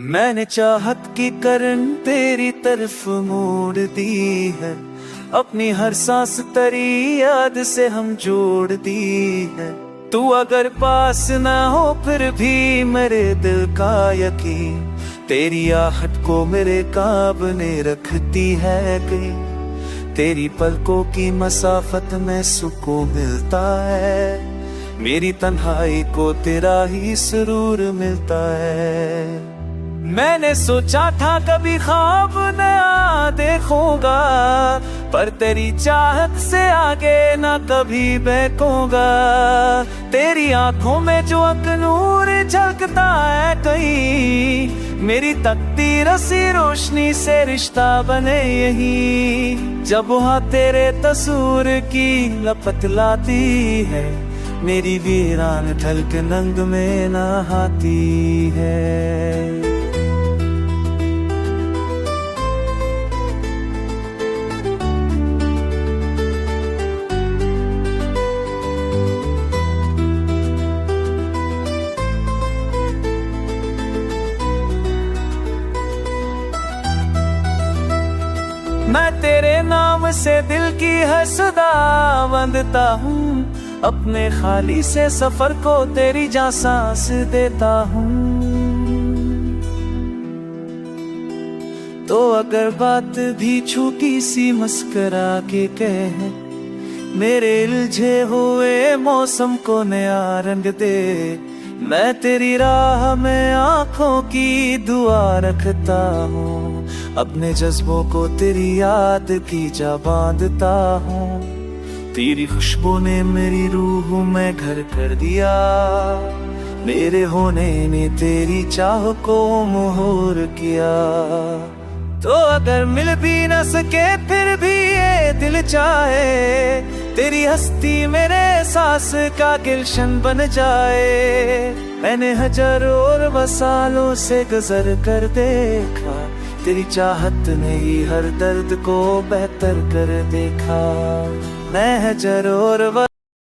मैंने चाहत की करन तेरी तरफ मोड़ दी है, अपनी हर सांस तेरी याद से हम जोड़ दी है। तू अगर पास ना हो फिर भी मेरे दिल का यकीन, तेरी आहट को मेरे काबने रखती है कहीं। तेरी पलकों की मसाफत में सुकून मिलता है, मेरी तन्हाई को तेरा ही सुरूर मिलता है। मैंने सोचा था कभी ख्वाब नया देखूंगा, पर तेरी चाहत से आगे ना कभी बहकूंगा। तेरी आंखों में जो अकनूर झलकता है कहीं, मेरी तकदीर सी रोशनी से रिश्ता बने यही। जब वहाँ तेरे तस्वीर की लपत लाती है, मेरी वीरान ढलक नंग में नहाती है। मैं तेरे नाम से दिल की हर सदा बंधता हूँ, अपने खाली से सफर को तेरी जा सांस देता हूँ। तो अगर बात भी छोटी सी मुस्कुरा के कहे, मेरे उलझे हुए मौसम को नया रंग दे। मैं तेरी राह में आंखों की दुआ रखता हूँ, अपने जज्बों को तेरी याद की जा बांधता हूँ। तेरी खुशबू ने मेरी रूह में घर कर दिया, मेरे होने ने तेरी चाह को मोहर किया। तो अगर मिल भी न सके फिर भी ये दिल चाहे, तेरी हस्ती मेरे सांस का गुलशन बन जाए। मैंने हजारों और वसालों से गुजर कर देखा, तेरी चाहत ने ही हर दर्द को बेहतर कर देखा। मैं हजारों और